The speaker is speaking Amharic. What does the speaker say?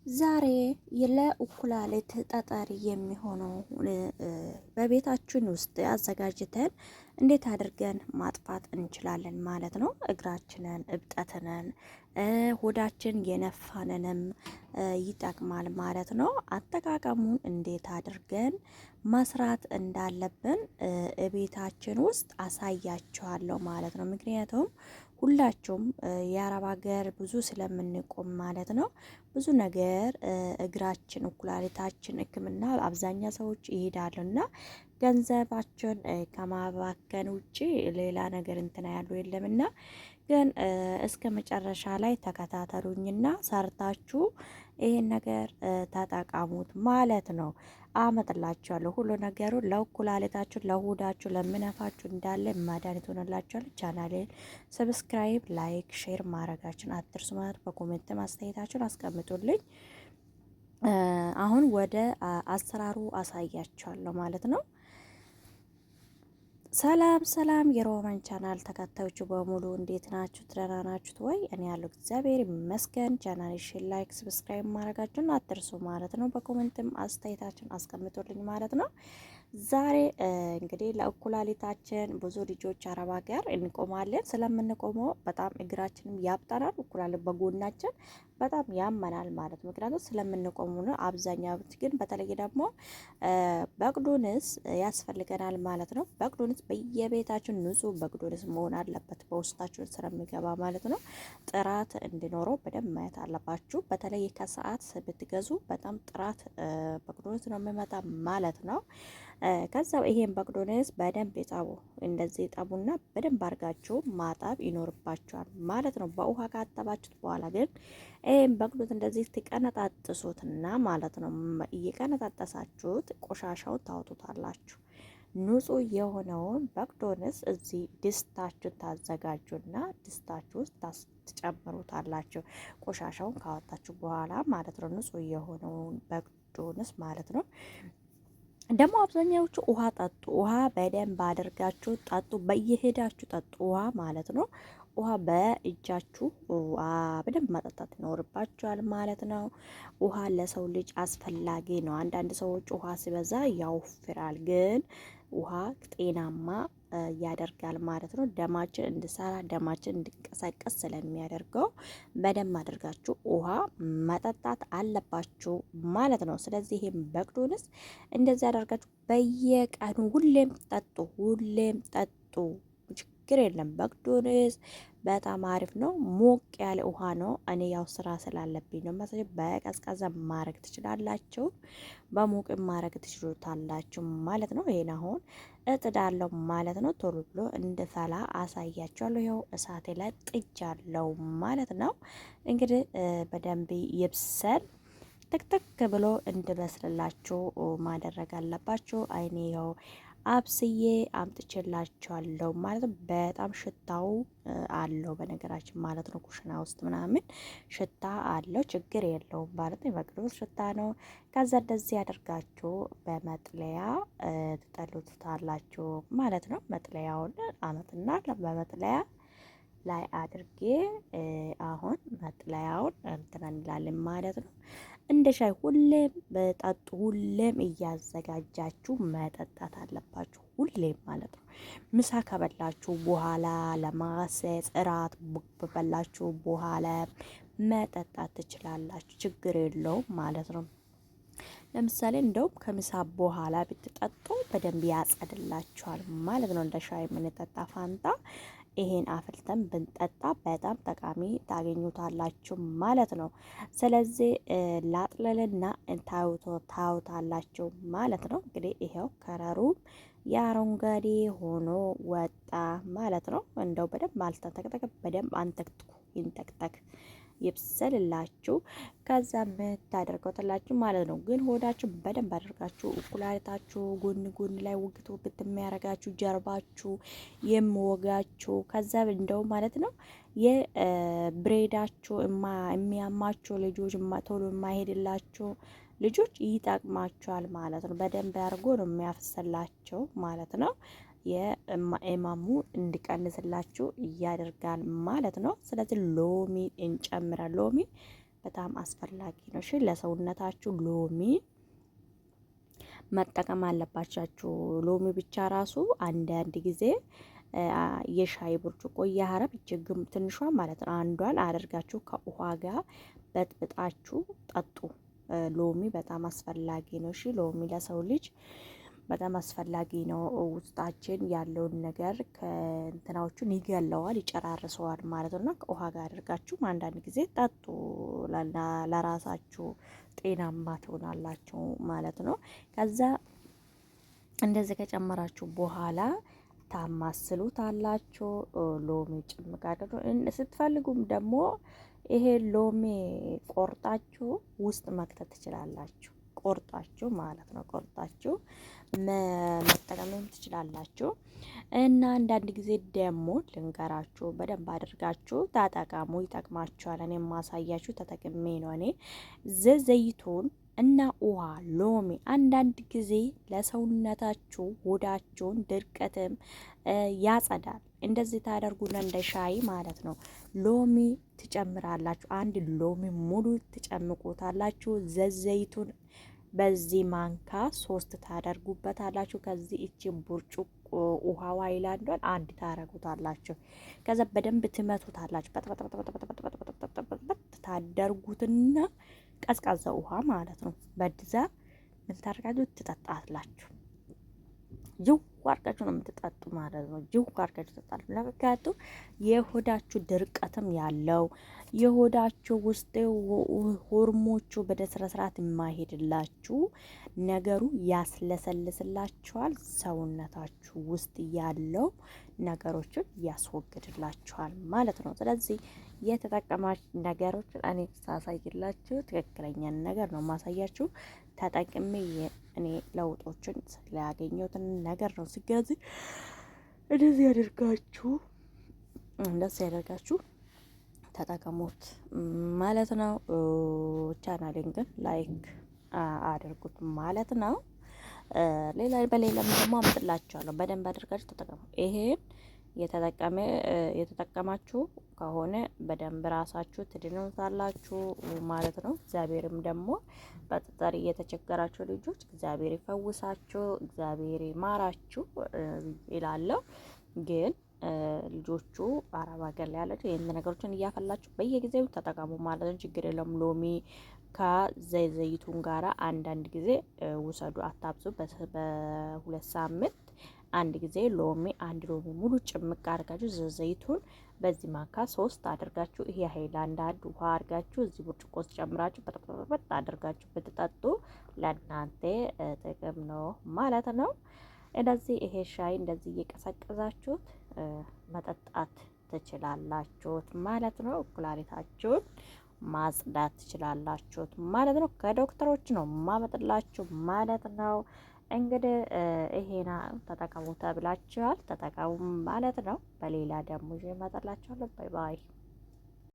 ዛሬ ለኩላሊት ጠጠር የሚሆነው በቤታችን ውስጥ አዘጋጅተን እንዴት አድርገን ማጥፋት እንችላለን ማለት ነው። እግራችንን፣ እብጠትንን፣ ሆዳችን የነፋንንም ይጠቅማል ማለት ነው። አጠቃቀሙን እንዴት አድርገን መስራት እንዳለብን ቤታችን ውስጥ አሳያችኋለሁ ማለት ነው። ምክንያቱም ሁላችሁም የአረብ ሀገር ብዙ ስለምንቆም ማለት ነው ብዙ ነገር እግራችን ኩላሊታችን ሕክምና አብዛኛው ሰዎች ይሄዳሉ እና ገንዘባቸውን ከማባከን ውጪ ሌላ ነገር እንትና ያሉ የለምና ግን እስከ መጨረሻ ላይ ተከታተሉኝና ሰርታችሁ ይሄን ነገር ተጠቃሙት ማለት ነው። አመጥላችኋለሁ ሁሉ ነገሩ ለኩላሊታችሁ፣ ለሆዳችሁ፣ ለምነፋችሁ እንዳለ መድኃኒት ሆነላችኋል። ቻናሌን ሰብስክራይብ፣ ላይክ፣ ሼር ማድረጋችሁን አትርሱ ማለት በኮሜንት ማስተያየታችሁን አስቀምጡልኝ። አሁን ወደ አሰራሩ አሳያችኋለሁ ማለት ነው። ሰላም ሰላም የሮማን ቻናል ተከታዮቹ በሙሉ እንዴት ናችሁ? ደህና ናችሁት ወይ? እኔ ያለው እግዚአብሔር ይመስገን። ቻናሌን ላይክ ሰብስክራይብ ማድረጋችሁን አትርሱ ማለት ነው። በኮሜንትም አስተያየታችሁን አስቀምጡልኝ ማለት ነው። ዛሬ እንግዲህ ለኩላሊታችን ብዙ ልጆች አረብ ሀገር እንቆማለን። ስለምንቆመው በጣም እግራችንም ያብጠናል፣ ኩላሊት በጎናችን በጣም ያመናል ማለት ነው። ምክንያቱም ስለምንቆሙ ነው። አብዛኛው ግን በተለይ ደግሞ በቅዱንስ ያስፈልገናል ማለት ነው። በቅዱንስ በየቤታችን ንጹህ በቅዱንስ መሆን አለበት፣ በውስጣችን ስለሚገባ ማለት ነው። ጥራት እንዲኖረው በደንብ ማየት አለባችሁ። በተለይ ከሰዓት ብትገዙ በጣም ጥራት በቅዱንስ ነው የሚመጣ ማለት ነው። ከዛው ይሄን በቅዱንስ በደንብ የጣቡ እንደዚህ ጣቡና በደንብ አድርጋችሁ ማጣብ ይኖርባችኋል ማለት ነው። በውሃ ካጠባችሁት በኋላ ግን ይሄን በቅዱንስ እንደዚህ ትቀነጣጥሱትና ማለት ነው። እየቀነጣጠሳችሁት ቆሻሻውን ታወጡታላችሁ። ንጹህ የሆነውን በቅዱንስ እዚህ ድስታችሁን ታዘጋጁና ድስታችሁ ውስጥ ትጨምሩታላችሁ። ቆሻሻውን ካወጣችሁ በኋላ ማለት ነው። ንጹህ የሆነውን በቅዱንስ ማለት ነው። ደግሞ አብዛኛዎቹ ውሃ ጠጡ። ውሃ በደንብ አድርጋችሁ ጠጡ። በየሄዳችሁ ጠጡ ውሃ ማለት ነው። ውሃ በእጃችሁ በደንብ መጠጣት ይኖርባችኋል ማለት ነው። ውሃ ለሰው ልጅ አስፈላጊ ነው። አንዳንድ ሰዎች ውሃ ሲበዛ ያወፍራል፣ ግን ውሃ ጤናማ ያደርጋል ማለት ነው። ደማችን እንዲሰራ ደማችን እንዲንቀሳቀስ ስለሚያደርገው በደንብ አድርጋችሁ ውሃ መጠጣት አለባችሁ ማለት ነው። ስለዚህ ይሄም በቅዱንስ እንደዚህ አደርጋችሁ በየቀኑ ሁሌም ጠጡ፣ ሁሌም ጠጡ። ችግር የለም። በቅዱንስ በጣም አሪፍ ነው። ሞቅ ያለ ውሃ ነው። እኔ ያው ስራ ስላለብኝ ነው መሰለኝ። በቀዝቃዛ ማድረግ ትችላላችሁ፣ በሙቅ ማድረግ ትችሉታላችሁ ማለት ነው። ይሄን አሁን እጥዳለሁ ማለት ነው። ቶሎ ብሎ እንድፈላ አሳያችኋለሁ። ይኸው እሳቴ ላይ ጥጃለሁ ማለት ነው። እንግዲህ በደንብ ይብሰል። ትክትክ ብሎ እንድበስልላችሁ ማድረግ አለባችሁ። አይኔ ይኸው አብስዬ አምጥቼላችኋለሁ ማለት ነው። በጣም ሽታው አለው በነገራችን ማለት ነው። ኩሽና ውስጥ ምናምን ሽታ አለው፣ ችግር የለውም ማለት ነው። የበቅዱንስ ሽታ ነው። ከዛ እንደዚህ ያደርጋችሁ በመጥለያ ትጠሉታላችሁ ማለት ነው። መጥለያውን አመትና በመጥለያ ላይ አድርጌ አሁን መጥለያውን እንትን እንላለን ማለት ነው። እንደ ሻይ ሁሌም በጠጡ፣ ሁሌም እያዘጋጃችሁ መጠጣት አለባችሁ፣ ሁሌም ማለት ነው። ምሳ ከበላችሁ በኋላ ለማሰጽ እራት በበላችሁ በኋላ መጠጣት ትችላላችሁ፣ ችግር የለውም ማለት ነው። ለምሳሌ እንደውም ከምሳ በኋላ ብትጠጡ በደንብ ያጸድላችኋል ማለት ነው። እንደ ሻይ የምንጠጣ ፋንታ ይሄን አፍልተን ብንጠጣ በጣም ጠቃሚ ታገኙታላችሁ ማለት ነው። ስለዚህ ላጥለልና ታዩታላችሁ ማለት ነው። እንግዲህ ይሄው ከረሩ የአረንጓዴ ሆኖ ወጣ ማለት ነው። እንደው በደንብ አልተንተክተክ፣ በደንብ አንተክትኩ፣ ይንተክተክ ይብሰልላችሁ። ከዛ ምታደርገውላችሁ ማለት ነው። ግን ሆዳችሁ በደንብ አድርጋችሁ ኩላሊታችሁ ጎን ጎን ላይ ውግት ውግት የሚያረጋችሁ ጀርባችሁ የሚወጋችሁ ከዛ እንደው ማለት ነው የብሬዳችሁ የሚያማችሁ ልጆች ቶሎ የማይሄድላችሁ ልጆች ይጠቅማችኋል ማለት ነው። በደንብ አድርጎ ነው የሚያፈሰላቸው ማለት ነው። የእማሙ እንዲቀንስላችሁ ያደርጋል ማለት ነው። ስለዚህ ሎሚ እንጨምራለን። ሎሚ በጣም አስፈላጊ ነው። እሺ ለሰውነታችሁ ሎሚ መጠቀም አለባቻችሁ። ሎሚ ብቻ ራሱ አንዳንድ ጊዜ የሻይ ብርጭቆ የሀረብ እጅግም ትንሿ ማለት ነው አንዷን አድርጋችሁ ከውሃ ጋር በጥብጣችሁ ጠጡ። ሎሚ በጣም አስፈላጊ ነው። እሺ ሎሚ ለሰው ልጅ በጣም አስፈላጊ ነው። ውስጣችን ያለውን ነገር ከእንትናዎቹን ይገለዋል፣ ይጨራርሰዋል ማለት ነው። ከውሃ ጋር አድርጋችሁ አንዳንድ ጊዜ ጠጡ። ለራሳችሁ ጤናማ ትሆናላችሁ ማለት ነው። ከዛ እንደዚህ ከጨመራችሁ በኋላ ታማስሉት አላችሁ። ሎሚ ጭምቅ አድርጉ። ስትፈልጉም ደግሞ ይሄ ሎሚ ቆርጣችሁ ውስጥ መክተት ትችላላችሁ። ቆርጣችሁ ማለት ነው። ቆርጣችሁ መጠቀምም ትችላላችሁ። እና አንዳንድ ጊዜ ደግሞ ልንገራችሁ፣ በደንብ አድርጋችሁ ተጠቀሙ፣ ይጠቅማችኋል። እኔ የማሳያችሁ ተጠቅሜ ነው። እኔ ዘይቱን እና ውሃ፣ ሎሚ አንዳንድ ጊዜ ለሰውነታችሁ ሆዳችሁን ድርቀትም ያጸዳል። እንደዚህ ታደርጉና እንደ ሻይ ማለት ነው። ሎሚ ትጨምራላችሁ። አንድ ሎሚ ሙሉ ትጨምቁታላችሁ። ዘይቱን በዚህ ማንካ 3 ታደርጉበታላችሁ። ከዚህ እቺ ብርጭቆ ውሃ ሃይላንዷን አንድ ታረጉታላችሁ። ከዛ በደንብ ትመቱታላችሁ። በጥበጥ ታደርጉትና ቀዝቃዛ ውሃ ማለት ነው። በድዛ ምን ታደርጋችሁ ትጠጣላችሁ። ጅው አርጋችሁ ነው የምትጠጡ ማለት ነው። ጅው አርጋችሁ ትጠጣሉ። ለከካቱ የሆዳችሁ ድርቀትም ያለው የሆዳችሁ ውስጥ ሆርሞቹ በስነ ስርዓት የማይሄድላችሁ ነገሩ ያስለሰልስላችኋል። ሰውነታችሁ ውስጥ ያለው ነገሮችን ያስወግድላችኋል ማለት ነው። ስለዚህ የተጠቀማችሁ ነገሮችን እኔ ሳሳይላችሁ ትክክለኛ ነገር ነው ማሳያችሁ። ተጠቅሜ እኔ ለውጦችን ስላገኘሁትን ነገር ነው። ስለዚህ እንደዚህ ያደርጋችሁ ተጠቀሙት ማለት ነው። ቻናሌን ግን ላይክ አድርጉት ማለት ነው። በሌላም ደግሞ አምጥላችኋለሁ። በደንብ አድርጋችሁ ተጠቀሙ። ይሄን የተጠቀማችሁ ከሆነ በደንብ ራሳችሁ ትድኑታላችሁ ማለት ነው። እግዚአብሔርም ደግሞ በጠጠር እየተቸገራችሁ ልጆች እግዚአብሔር ይፈውሳችሁ፣ እግዚአብሔር ይማራችሁ ይላለሁ። ግን ልጆቹ አረብ ሀገር ላይ ያላችሁ ይህን ነገሮችን እያፈላችሁ በየጊዜው ተጠቀሙ ማለት ነው። ችግር የለውም። ሎሚ ከዘይቱን ጋራ አንዳንድ ጊዜ ውሰዱ፣ አታብዙ። በ2 ሳምንት አንድ ጊዜ አንድ ሎሚ ሙሉ ጭምቅ አድርጋችሁ ዘይቱን በዚህ ማካ 3 አድርጋችሁ ይሄ ሃይላንድ አንድ ውሃ አድርጋችሁ እዚህ ብርጭቆ ውስጥ ጨምራችሁ በጣም አድርጋችሁ ብትጠጡ ለእናንተ ጥቅም ነው ማለት ነው። እንደዚህ ይሄ ሻይ እንደዚህ እየቀሰቀዛችሁት መጠጣት ትችላላችሁት ማለት ነው። ኩላሊታችሁን ማጽዳት ትችላላችሁት ማለት ነው። ከዶክተሮች ነው ማመጥላችሁ ማለት ነው። እንግዲህ ይሄና ተጠቀሙ ተብላችኋል። ተጠቀሙ ማለት ነው። በሌላ ደግሞ ይመጣላችኋለሁ። ባይ ባይ።